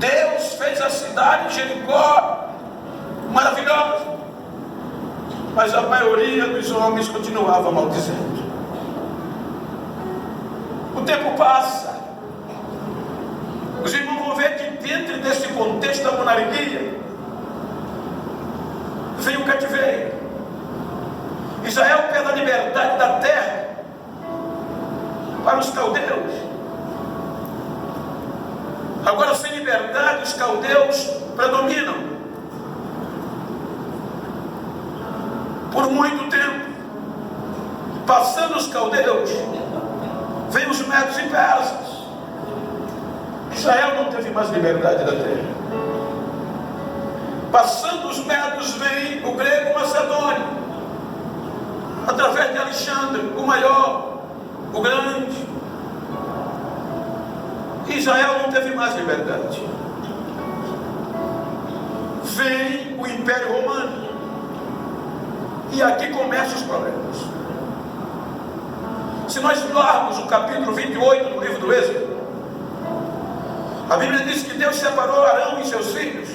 Deus fez a cidade de Jericó maravilhosa, mas a maioria dos homens continuava maldizendo. O tempo passa. Os irmãos vão ver que dentro desse contexto da monarquia vem o cativeiro. Israel pede a liberdade da terra para os caldeus. Agora, sem liberdade, os caldeus predominam por muito tempo. Passando os caldeus, vem os medos e persas. Israel não teve mais liberdade da terra. Passando os medos, vem o grego macedônio, através de Alexandre, o maior, o grande. Israel não teve mais liberdade. Vem o Império Romano, e aqui começam os problemas. Se nós lermos o capítulo 28 do livro do Êxodo, a Bíblia diz que Deus separou Arão e seus filhos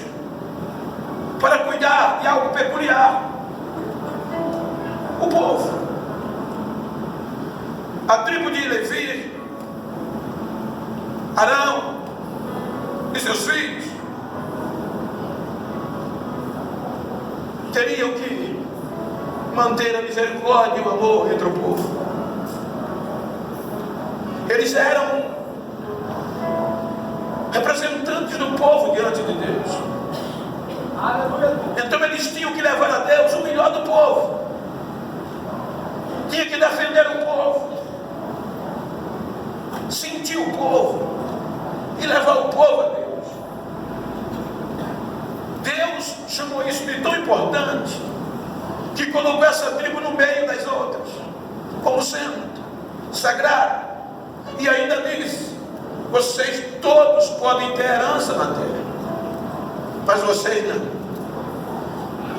para cuidar de algo peculiar: o povo. A tribo de Levi, Arão e seus filhos teriam que manter a misericórdia e o amor entre o povo. Eles eram representantes do povo diante de Deus. Então eles tinham que levar a Deus o melhor do povo. Tinha que defender o povo, sentir o povo e levar o povo a Deus. Deus chamou isso de tão importante que colocou essa tribo no meio das outras, como sendo sagrada. E ainda diz: vocês todos podem ter herança na terra, mas vocês não.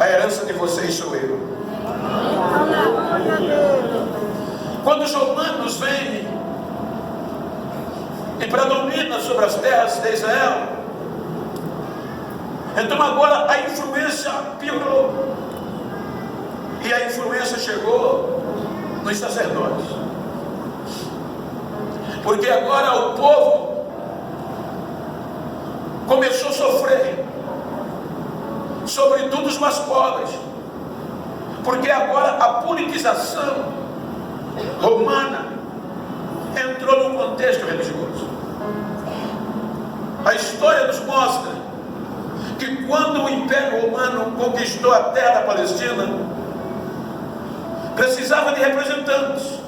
A herança de vocês sou eu. Quando os romanos vêm e predominam sobre as terras de Israel, então agora a influência piorou. E a influência chegou nos sacerdotes. Porque agora o povo começou a sofrer, sobretudo os mais pobres, porque agora a politização romana entrou no contexto religioso. A história nos mostra que quando o Império Romano conquistou a terra da Palestina, precisava de representantes.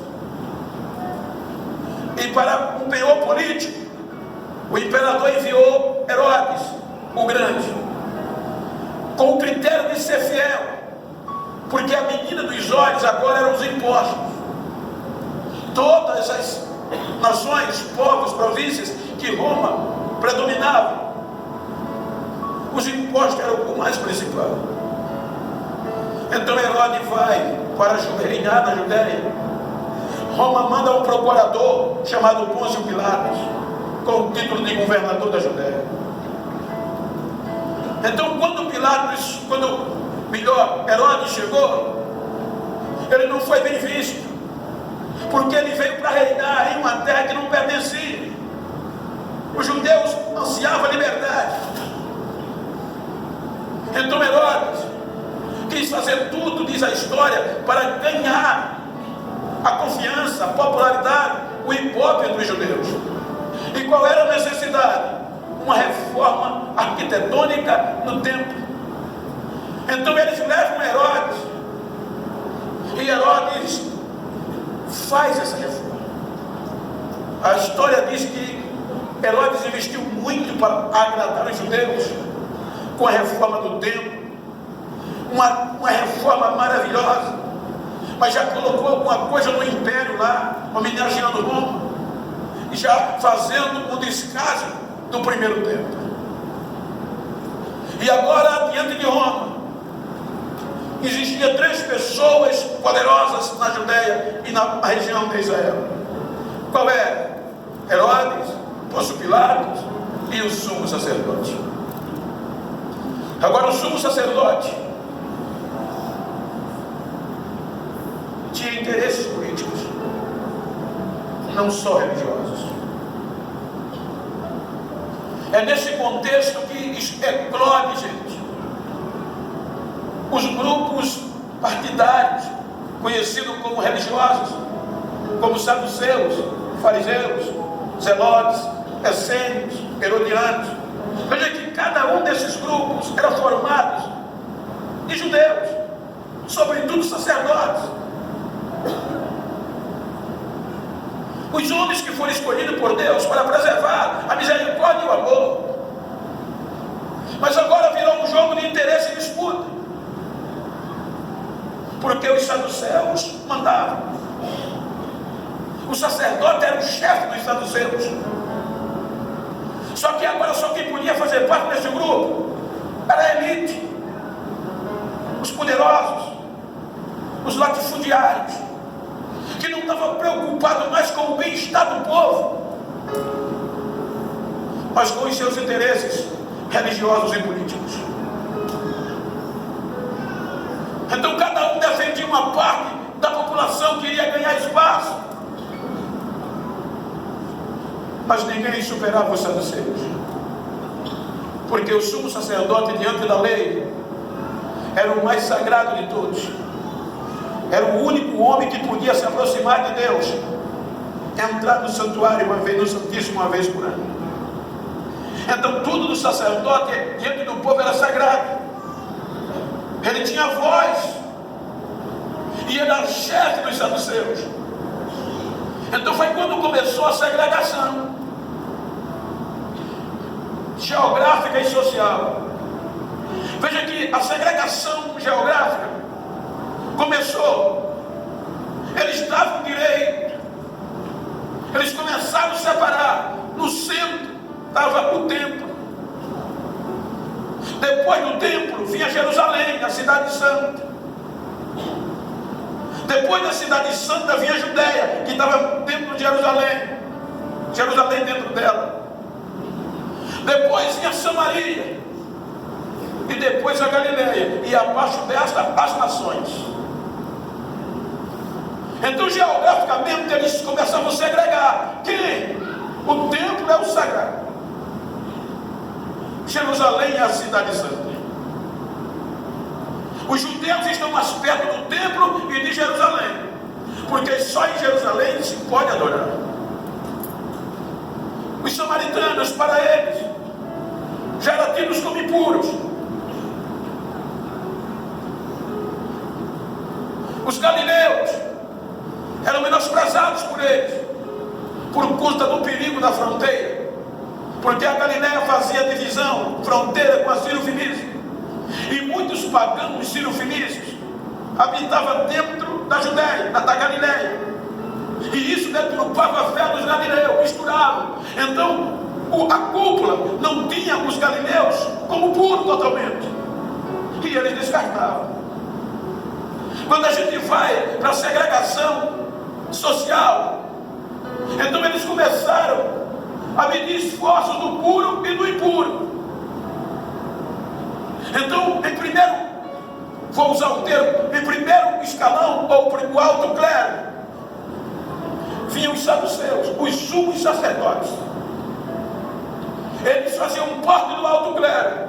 E para um penhor político, o imperador enviou Herodes, o Grande, com o critério de ser fiel, porque a menina dos olhos agora eram os impostos. Todas as nações, povos, províncias que Roma predominava, os impostos eram o mais principal. Então Herodes vai para reinar na Judéia. Roma manda um procurador chamado Pôncio Pilatos, com o título de governador da Judéia. Então Herodes chegou, ele não foi bem visto, porque ele veio para reinar em uma terra que não pertencia. Os judeus ansiavam a liberdade. Então Herodes quis fazer tudo, diz a história, para ganhar a confiança, a popularidade, o hipócrita dos judeus. E qual era a necessidade? Uma reforma arquitetônica no templo. Então eles levam Herodes, e Herodes faz essa reforma. A história diz que Herodes investiu muito para agradar os judeus com a reforma do templo, uma reforma maravilhosa, mas já colocou alguma coisa no império lá, homenageando Roma, e já fazendo o descaso do primeiro templo. E agora, diante de Roma, existiam 3 pessoas poderosas na Judéia e na região de Israel. Qual era? Herodes, Pôncio Pilatos e o sumo sacerdote. Agora, o sumo sacerdote tinha interesses políticos, não só religiosos. É nesse contexto que eclode, gente, os grupos partidários, conhecidos como religiosos, como saduceus, fariseus, zelotes, essênios, herodianos. Veja que cada um desses grupos era formado de judeus, sobretudo sacerdotes. Os homens que foram escolhidos por Deus para preservar a misericórdia e o amor. Mas agora virou um jogo de interesse e disputa, porque os saduceus mandavam. O sacerdote era o chefe dos saduceus. Só que agora só quem podia fazer parte desse grupo era a elite, os poderosos, os latifundiários, que não estavam preocupados mais com o bem-estar do povo, mas com os seus interesses religiosos e políticos. Então cada um defendia uma parte da população que iria ganhar espaço, mas ninguém superava os saduceus, porque o sumo sacerdote diante da lei era o mais sagrado de todos, era o único homem que podia se aproximar de Deus, entrar no santuário uma vez, no Santíssimo uma vez por ano. Então tudo do sacerdote diante do povo era sagrado, ele tinha voz, e era chefe dos saduceus. Então foi quando começou a segregação geográfica e social. Veja que a segregação geográfica começou, eles davam direito, eles começaram a separar. No centro estava o templo, depois do templo vinha Jerusalém, a cidade santa, depois da cidade santa vinha a Judéia, que estava dentro de Jerusalém, Jerusalém dentro dela, depois vinha Samaria, e depois a Galileia, e abaixo desta as nações. Então geograficamente eles começavam a segregar. Quem? O templo é o sagrado, Jerusalém é a cidade santa. Os judeus estão mais perto do templo e de Jerusalém, porque só em Jerusalém se pode adorar. Os samaritanos, para eles, já eram tidos como impuros. Os galileus eram menosprezados por eles, por conta do perigo da fronteira, porque a Galileia fazia divisão, fronteira com a Sírio-Fenícia, e muitos pagãos sírio-fenícios habitavam dentro da Judéia, da Galileia, e isso deturpava a fé dos galileus, misturavam. Então a cúpula não tinha os galileus como puro totalmente, e eles descartavam. Quando a gente vai para a segregação social, então eles começaram a medir esforços do puro e do impuro. Então, em primeiro, vou usar o termo, em primeiro escalão, ou o alto clero, vinham os saduceus, os sumos sacerdotes. Eles faziam parte do alto clero,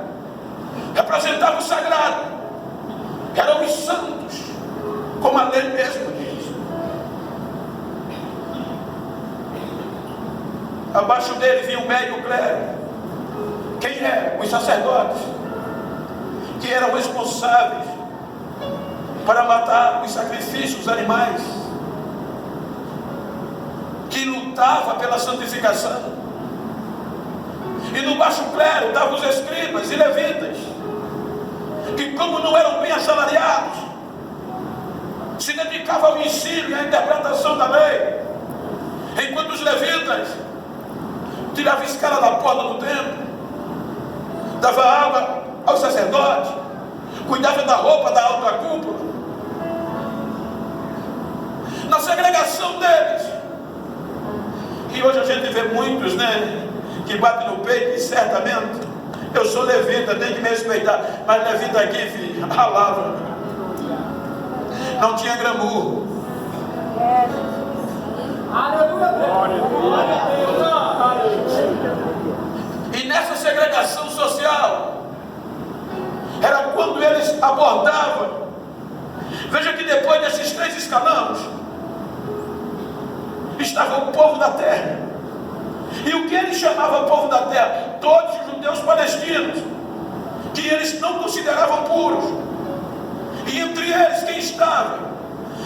representavam o sagrado, eram os santos, como a lei mesmo diz. Abaixo dele vinha o médio clero. Quem é? Os sacerdotes, que eram responsáveis para matar os sacrifícios dos animais, que lutava pela santificação. E no baixo clero estavam os escribas e levitas, que como não eram bem assalariados, se dedicavam ao ensino e à interpretação da lei, enquanto os levitas tiravam escala da porta do templo, dava água aos sacerdotes, cuidava da roupa da alta cúpula. Na segregação deles, e hoje a gente vê muitos, que bate no peito e certamente eu sou levita, tem que me respeitar. Mas levita aqui, filho, ralava. Não tinha glamour. E nessa segregação social, era quando eles abordavam. Veja que depois desses 3 escalões, estava o povo da terra. E o que eles chamavam povo da terra? Todos os judeus palestinos, que eles não consideravam puros. E entre eles quem estava?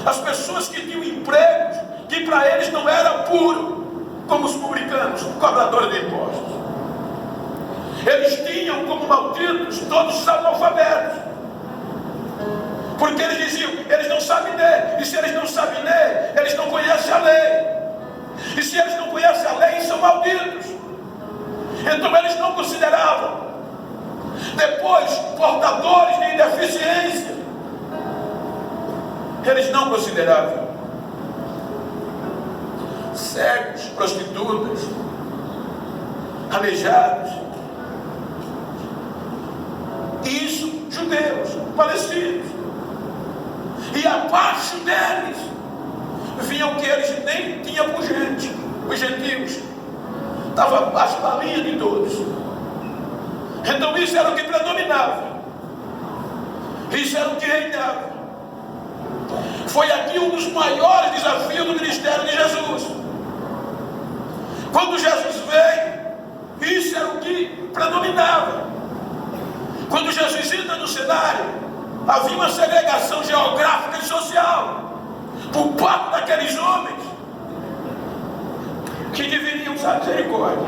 As pessoas que tinham empregos que para eles não era puro, como os publicanos, cobradores de impostos. Eles tinham como malditos todos os analfabetos, porque eles diziam, eles não sabem ler, e se eles não sabem ler, eles não conhecem a lei, e se eles não conhecem a lei, são malditos. Então eles não consideravam. Depois, portadores de deficiência, eles não consideravam. Cegos, prostitutas, aleijados. Isso, judeus, palestinos. E abaixo deles vinham que eles nem tinham por gente, os gentios. Estava abaixo da linha de todos. Então isso era o que predominava. Isso era o que reinava. Foi aqui um dos maiores desafios do ministério de Jesus. Quando Jesus veio, isso era o que predominava. Quando Jesus entra no cenário, havia uma segregação geográfica e social por parte daqueles homens que deveriam usar misericórdia,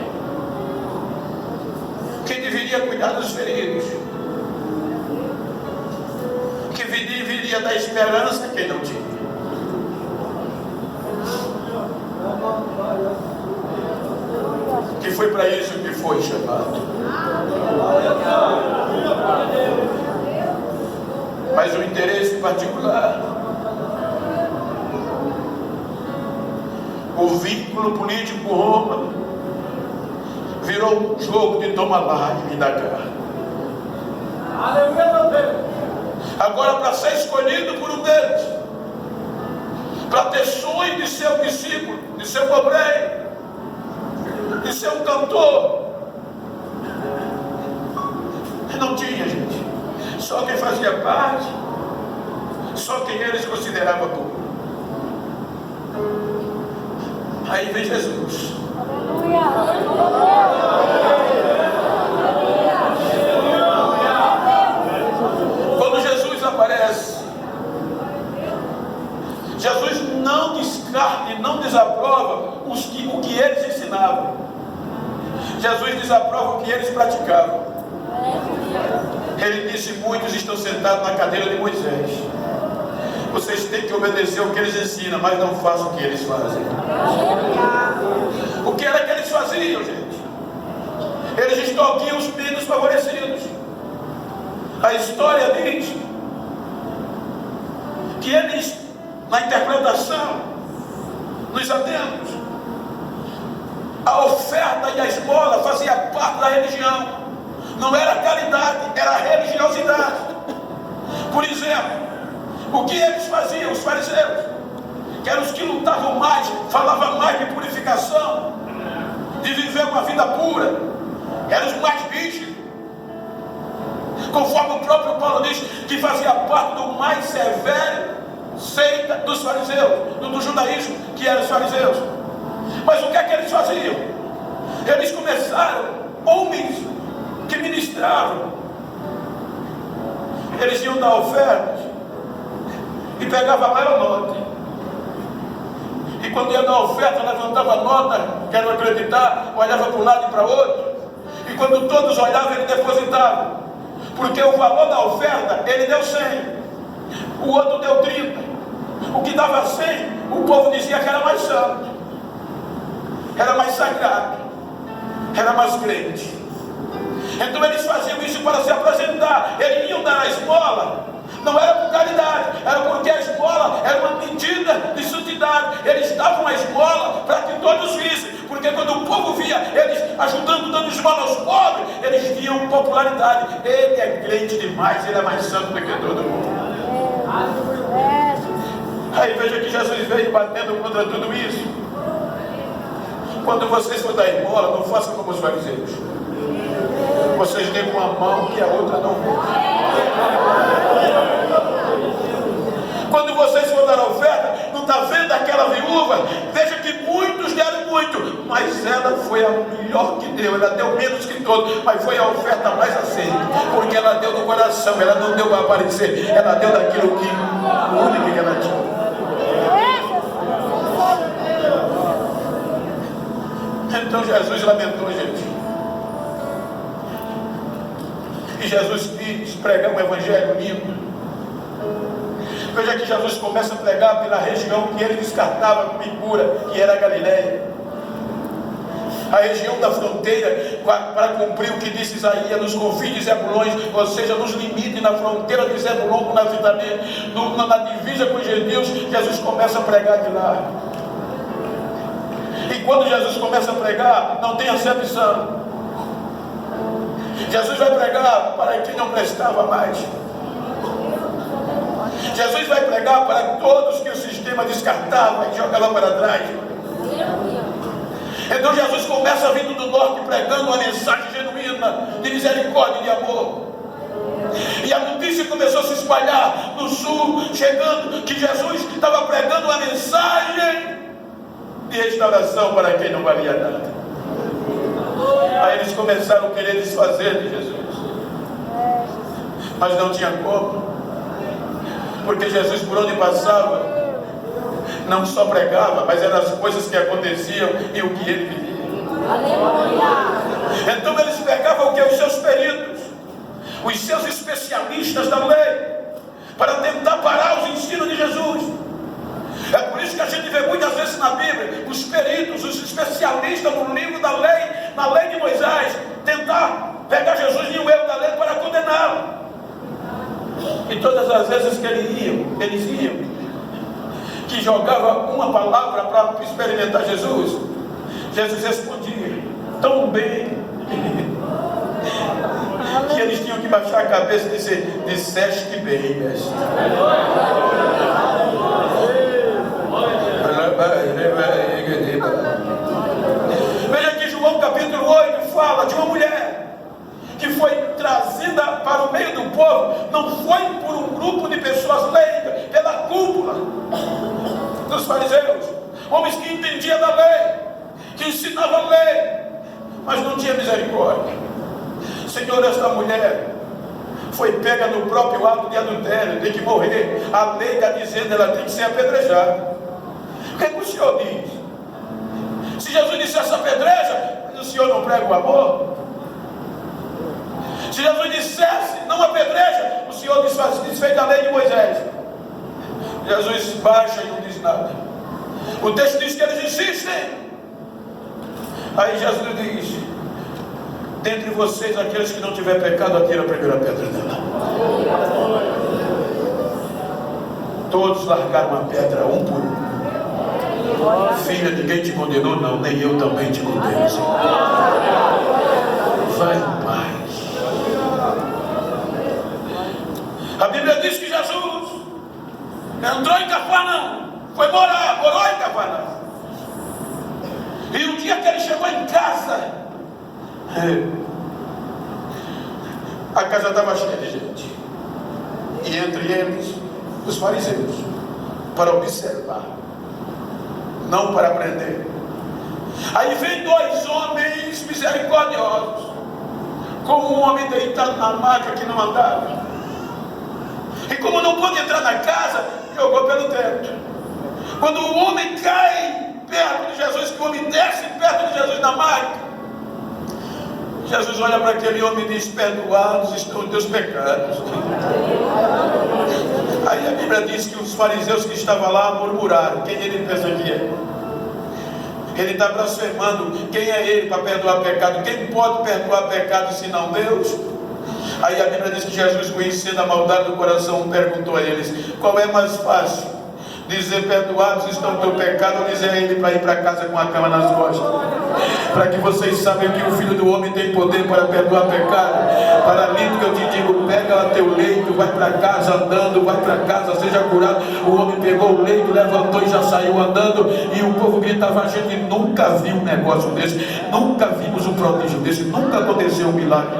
que deveria cuidar dos feridos, que deveria dar esperança a quem não tinha. Que foi para isso que foi chamado. Mas o interesse particular, o vínculo político com Roma, virou um jogo de toma lá e me dá cá. Agora, para ser escolhido por um deles, para ter sonho de ser um discípulo, de ser um obreiro, de ser um cantor, não tinha, gente. Só quem fazia parte, só quem eles consideravam puro. Aí vem Jesus. Quando Jesus aparece, Jesus não descarta e não desaprova o que eles ensinavam. Jesus desaprova o que eles praticavam. Ele disse: muitos estão sentados na cadeira de Moisés. Vocês têm que obedecer o que eles ensinam, mas não façam o que eles fazem. O que era que eles faziam, gente? Eles extorquiam os menos favorecidos. A história diz que eles, na interpretação, nos adendos, a oferta e a esmola fazia parte da religião. Não era caridade, era religiosidade. Por exemplo, o que eles faziam, os fariseus, que eram os que lutavam mais, falavam mais de purificação, de viver uma vida pura, eram os mais rígidos. Conforme o próprio Paulo diz, que fazia parte do mais severo seita dos fariseus, do judaísmo, que eram os fariseus. Mas o que é que eles faziam? Eles começaram, homens que ministravam, eles iam dar ofertas e pegavam a maior nota. E quando ia dar oferta, levantava a nota, quero acreditar, olhava para um lado e para o outro. E quando todos olhavam, ele depositava. Porque o valor da oferta, ele deu 100, o outro deu 30. O que dava 100, o povo dizia que era mais santo, era mais sagrado, era mais crente. Então eles faziam isso para se apresentar. Eles iam dar a esmola, não era por caridade, era porque a esmola era uma medida de santidade. Eles davam a esmola para que todos vissem, porque quando o povo via eles ajudando, dando esmola aos pobres, eles viam popularidade. Ele é crente demais, ele é mais santo do que todo mundo. Aí veja que Jesus veio batendo contra tudo isso. Quando vocês for dar esmola, não façam como os fariseus. Vocês dêem com a mão que a outra não vê. Quando vocês for dar a oferta, não está vendo aquela viúva? Veja que muitos deram muito, mas ela foi a melhor que deu. Ela deu menos que todos, mas foi a oferta mais aceita, porque ela deu do coração, ela não deu para aparecer, ela deu daquilo que o único que ela tinha. Então Jesus lamentou, gente. E Jesus quis pregar um evangelho lindo. Veja que Jesus começa a pregar pela região que ele descartava como impura, que era a Galileia. A região da fronteira, para cumprir o que disse Isaías, nos confins de Zebulões, ou seja, nos limites, na fronteira de Zebulon com Nazaré, na divisa com os gentios. Jesus começa a pregar de lá. E quando Jesus começa a pregar, não tem acepção. Jesus vai pregar para quem não prestava mais. Jesus vai pregar para todos que o sistema descartava e jogava para trás. Então Jesus começa vindo do norte pregando uma mensagem genuína de misericórdia e de amor. E a notícia começou a se espalhar no sul, chegando que Jesus estava pregando uma mensagem de restauração para quem não valia nada. Aí eles começaram a querer desfazer de Jesus, mas não tinha como, porque Jesus, por onde passava, não só pregava, mas eram as coisas que aconteciam e o que ele vivia. Aleluia. Então eles pegavam o que? Os seus peritos, os seus especialistas da lei, para tentar parar os ensinos de Jesus. É por isso que a gente vê muitas vezes na Bíblia os peritos, os especialistas no livro da lei, na lei de Moisés, tentar pegar Jesus em um erro da lei para condená-lo. E todas as vezes que eles iam, que jogava uma palavra para experimentar Jesus, Jesus respondia tão bem que eles tinham que baixar a cabeça e dizer: disseste bem, mestre. Veja que João capítulo 8 fala de uma mulher que foi trazida para o meio do povo, não foi por um grupo de pessoas leigas, pela cúpula dos fariseus, homens que entendiam da lei, que ensinavam a lei, mas não tinha misericórdia. Senhor, esta mulher foi pega no próprio ato de adultério, tem que morrer. A lei está dizendo, ela tem que ser apedrejada. O que é que o Senhor diz? Se Jesus dissesse apedreja, o Senhor não prega o amor? Se Jesus dissesse não apedreja, o Senhor desfez a lei de Moisés. Jesus baixa e não diz nada. O texto diz que eles insistem. Aí Jesus diz: dentre vocês, aqueles que não tiver pecado, atira a primeira pedra dela. Todos largaram a pedra, um por um. Filha, ninguém te condenou? Não, nem eu também te condeno, Senhor. Vai em paz. A Bíblia diz que Jesus entrou em Cafarnaum, foi morou em Cafarnaum. E um dia que ele chegou em casa, a casa estava cheia de gente, e entre eles os fariseus, para observar, não para aprender. Aí vem dois homens misericordiosos, como um homem deitado na maca que não andava, e como não pôde entrar na casa, jogou pelo teto. Quando o homem cai perto de Jesus, que o homem desce perto de Jesus na maca, Jesus olha para aquele homem e diz: perdoados estão os teus pecados. Aí a Bíblia diz que os fariseus que estavam lá murmuraram: quem ele pensa que é? Ele está blasfemando. Quem é ele para perdoar pecado? Quem pode perdoar pecado senão Deus? Aí a Bíblia diz que Jesus, conhecendo a maldade do coração, perguntou a eles: qual é mais fácil? Dizer perdoados estão o teu pecado, ou dizer a ele para ir para casa com a cama nas costas? Para que vocês saibam que o Filho do Homem tem poder para perdoar pecado. Paralítico, eu te digo, pega teu leito, vai para casa andando, vai para casa, seja curado. O homem pegou o leito, levantou e já saiu andando. E o povo gritava: a gente nunca viu um negócio desse, nunca vimos um prodígio desse, nunca aconteceu um milagre.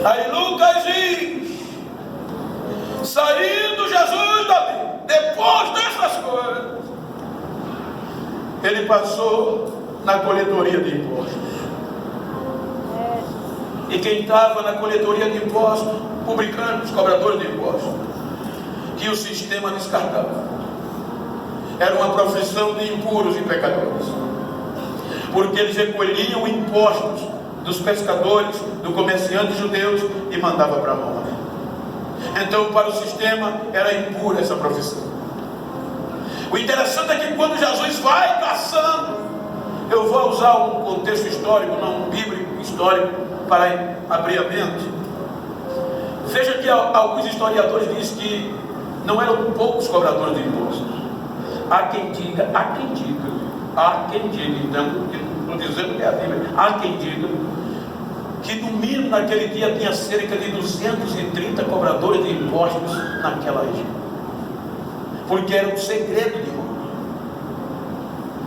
Aí Lucas diz: saindo Jesus dali, depois dessas coisas, ele passou na coletoria de impostos. E quem estava na coletoria de impostos? Publicanos, cobradores de impostos, que o sistema descartava. Era uma profissão de impuros e pecadores, porque eles recolhiam impostos dos pescadores, do comerciante judeus e mandava para Roma. Então, para o sistema, era impura essa profissão. O interessante é que quando Jesus vai passando, eu vou usar um contexto histórico, não um bíblico, histórico, para abrir a mente. Veja que alguns historiadores dizem que não eram poucos cobradores de impostos. Há quem diga, então, estou dizendo que é a Bíblia, há quem diga que no mínimo naquele dia tinha cerca de 230 cobradores de impostos naquela região, porque era um segredo de Roma.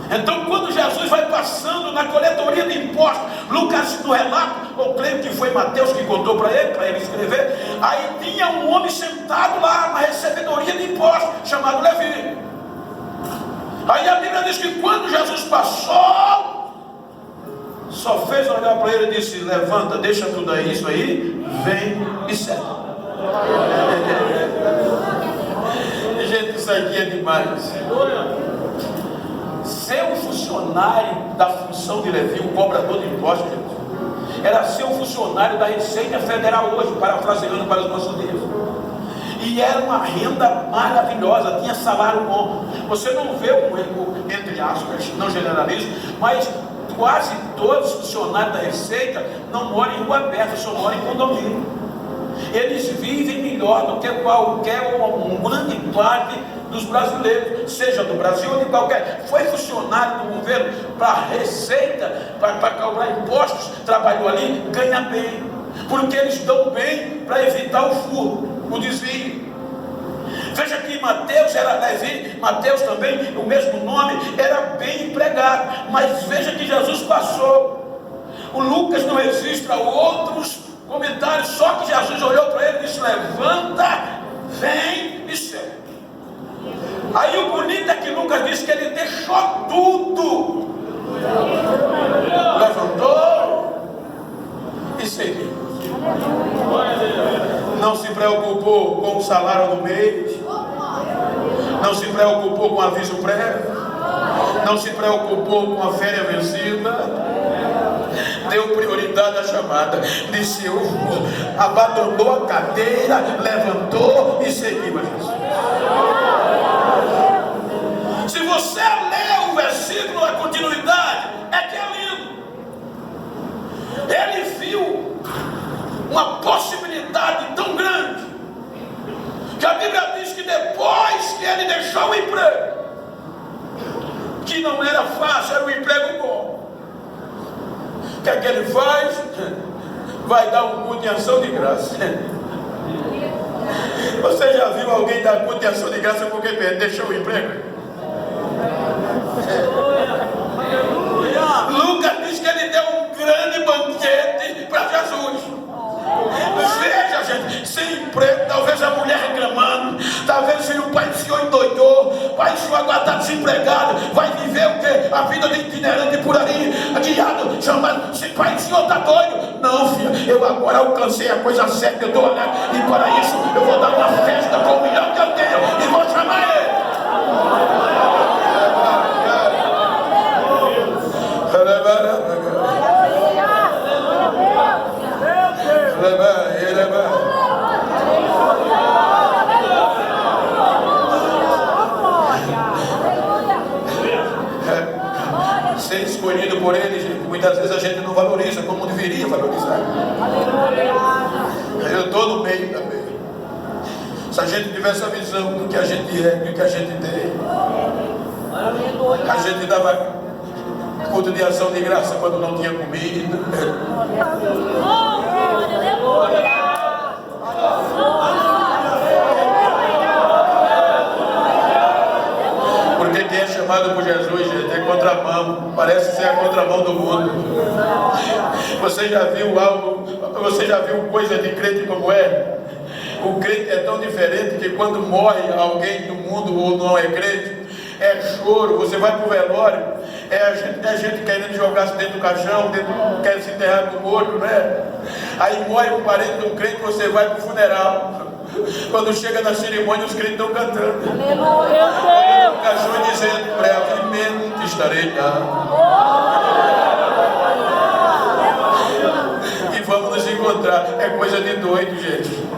Então, quando Jesus vai passando na coletoria de impostos, Lucas no relato, ou creio que foi Mateus que contou para ele escrever, aí tinha um homem sentado lá na recebedoria de impostos, chamado Levi. Aí a Bíblia diz que quando Jesus passou, só fez olhar para ele e disse: levanta, deixa tudo aí, isso aí, vem e segue. Gente, isso aqui é demais. Ser um funcionário da função de Levi, um cobrador de impostos, era ser um funcionário da Receita Federal hoje, parafraseando para os nossos dias. E era uma renda maravilhosa, tinha salário bom. Você não vê entre aspas, não generalizo, mas quase todos os funcionários da Receita não moram em rua aberta, só moram em condomínio. Eles vivem melhor do que qualquer grande parte dos brasileiros, seja do Brasil ou de qualquer. Foi funcionário do governo para a Receita, para cobrar impostos, trabalhou ali, ganha bem, porque eles dão bem para evitar o furto, o desvio. Veja que Mateus era Levi, Mateus também, o mesmo nome, era bem empregado. Mas veja que Jesus passou. O Lucas não registra outros comentários, só que Jesus olhou para ele e disse: levanta, vem e segue. Aí o bonito é que Lucas diz que ele deixou tudo, levantou e seguiu. Não se preocupou com o salário do mês, não se preocupou com aviso prévio, não se preocupou com a férias vencida, deu prioridade à chamada, disse: eu vou, abandonou a cadeira, levantou e seguiu a Jesus. Se você ler o versículo, a continuidade, é que é lindo. Ele viu uma possibilidade tão grande, que a Bíblia diz que depois que ele deixou o emprego, que não era fácil, era um emprego bom, o que é que ele faz? Vai dar um culto de ação de graça. Você já viu alguém dar culto de ação de graça porque deixou o emprego? Lucas diz que ele deu um grande banquete para Jesus. Veja, gente, sem emprego, talvez a mulher reclamando, talvez o pai do senhor endoidou, o pai do senhor agora está desempregado, vai viver o quê? A vida de itinerante por aí, adiado, chamando, se pai do senhor está doido. Não, filho, eu agora alcancei a coisa certa, eu estou olhando, e para isso eu vou dar uma festa com o milhão que eu tenho, e vou chamar ele. Ser escolhido feito por Ele, gente, muitas vezes a gente não valoriza como deveria valorizar. Eu estou no meio também. Se a gente tivesse a visão do que a gente é, do que a gente tem, a gente dava culto de ação de graça quando não tinha comida. Porque quem é chamado por Jesus, gente, é contramão. Parece ser a contramão do mundo. Você já viu algo? Você já viu coisa de crente como é? O crente é tão diferente que quando morre alguém do mundo ou não é crente, é choro. Você vai para o velório, é gente querendo jogar-se dentro do caixão, quer se enterrar com o morto, né? Aí morre um parente de um crente, você vai para o funeral. Quando chega na cerimônia, os crentes estão cantando. Aleluia, Deus! O caixão dizendo, brevemente estarei lá. E vamos nos encontrar. É coisa de doido, gente.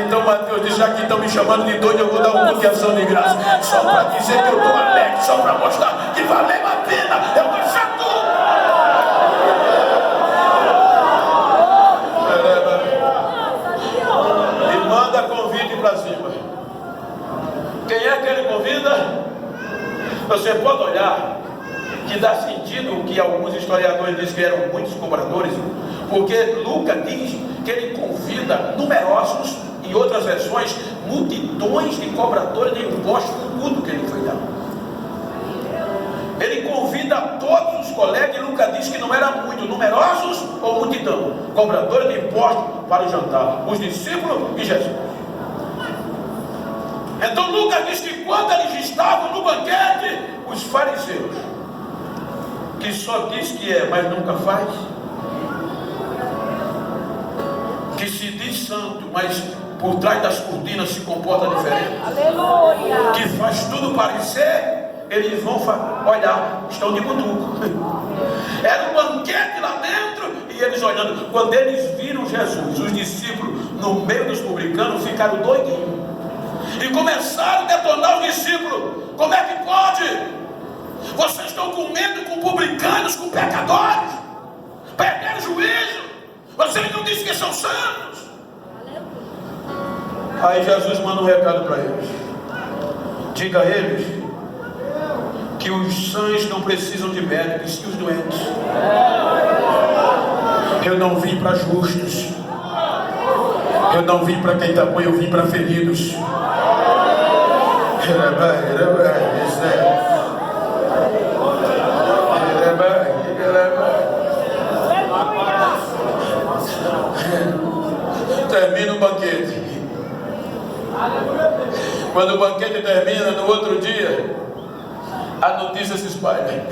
Então Mateus diz, já que estão me chamando de doido, eu vou dar uma culto de ação de graça. Só para dizer que eu estou alegre, só para mostrar que valeu a pena. Eu vou achar tudo. E manda convite para cima. Quem é que ele convida? Você pode olhar que dá sentido que alguns historiadores dizem que eram muitos cobradores, porque Lucas diz que ele convida numerosos, em outras versões, multidões de cobradores de impostos no culto que ele foi dar. Ele convida todos os colegas, e Lucas diz que não eram muito numerosos ou multidão, cobradores de impostos para o jantar, os discípulos e Jesus. Então Lucas diz que quando eles estavam no banquete, os fariseus, que só diz que é, mas nunca faz, que se diz santo, mas por trás das cortinas se comporta diferente, Aleluia! que faz tudo parecer, eles vão olhar, estão de mutuco. Era um banquete lá dentro, e eles olhando. Quando eles viram Jesus, os discípulos, no meio dos publicanos, ficaram doidinhos e começaram a detonar os discípulos. Como é que pode? Vocês estão comendo com publicanos, com pecadores, perderam o juízo. Vocês não dizem que são santos. Aí Jesus manda um recado para eles. Diga a eles que os sãos não precisam de médicos, que os doentes. Eu não vim para justos. Eu não vim para quem está bom, eu vim para feridos. Termina o banquete. Quando o banquete termina, no outro dia, a notícia se espalha.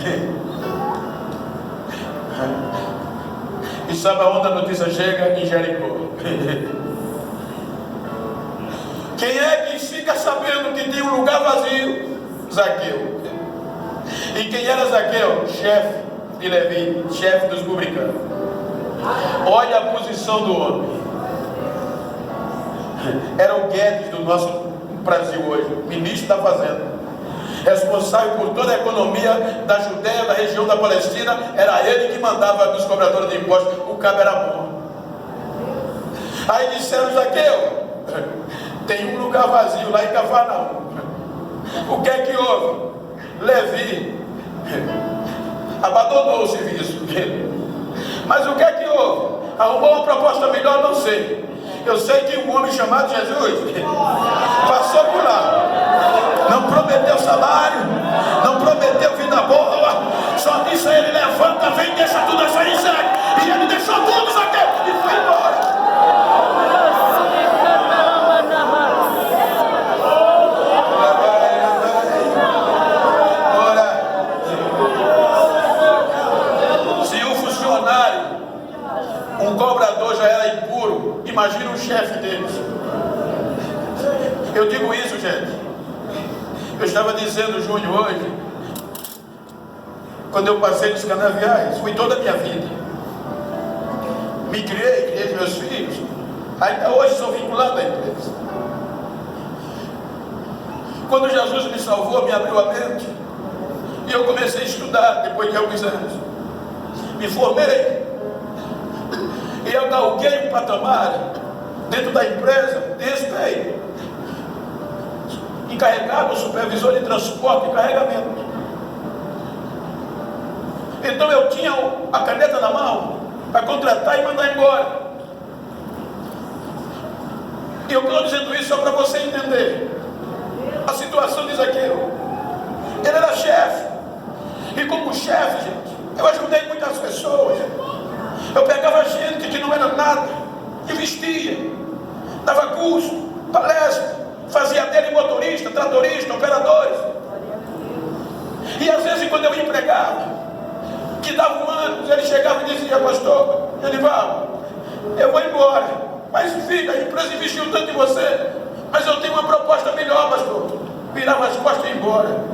E sabe aonde a notícia chega? Em Jericó. Quem é que fica sabendo que tem um lugar vazio? Zaqueu. E quem era Zaqueu? Chefe de Levi, chefe dos publicanos. Olha a posição do homem. Era o Guedes do nosso Brasil hoje, ministro da Fazenda, responsável por toda a economia da Judéia, da região da Palestina. Era ele que mandava nos cobradores de impostos. O cabo era bom. Aí disseram, Zaqueu, tem um lugar vazio lá em Cafarnaum. O que é que houve? Levi abandonou o serviço dele. Mas o que é que houve? Arrumou uma proposta melhor? Não sei. Eu sei que um homem chamado Jesus passou por lá. Não prometeu salário, não prometeu vida boa, só disse a ele: levanta, vem, deixa tudo essa aí, segue. E ele deixou tudo isso aqui e foi embora. Um cobrador já era impuro, imagina o chefe deles. Eu digo isso, gente. Eu estava dizendo, Júnior, hoje, quando eu passei nos canaviais, fui toda a minha vida. Me criei meus filhos. Ainda hoje sou vinculado à empresa. Quando Jesus me salvou, me abriu a mente, e eu comecei a estudar depois de alguns anos. me formei e eu galguei um patamar dentro da empresa de respeito, encarregado, supervisor de transporte e carregamento. Então eu tinha a caneta na mão para contratar e mandar embora. E eu estou dizendo isso só para você entender a situação de Zaqueu. Ele era chefe, e como chefe, gente, eu ajudei muitas pessoas. Eu pegava gente que não era nada, investia, dava curso, palestra, fazia dele motorista, tratorista, operadores. E às vezes quando eu empregava, que dava anos, ele chegava e dizia: pastor, Genival, eu vou embora, mas filho, a empresa investiu tanto em você, mas eu tenho uma proposta melhor, pastor. Virava as costas e ia embora.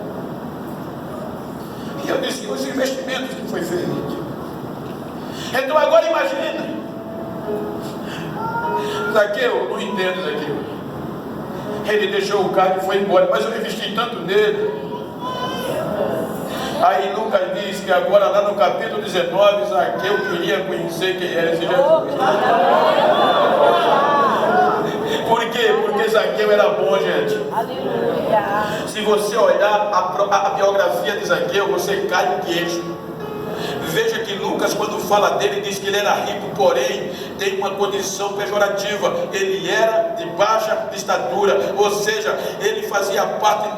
E eu disse: os investimentos que foi feito. Então agora imagina, Zaqueu, não entendo Zaqueu, ele deixou o carro e foi embora, mas eu investi tanto nele. Aí Lucas diz que agora lá no capítulo 19, Zaqueu queria conhecer quem era esse Jesus. Por quê? Porque Zaqueu era bom, gente. Aleluia. Se você olhar a biografia de Zaqueu, você cai no queixo. Veja que Lucas, quando fala dele, diz que ele era rico, porém tem uma condição pejorativa. Ele era de baixa estatura, ou seja, ele fazia parte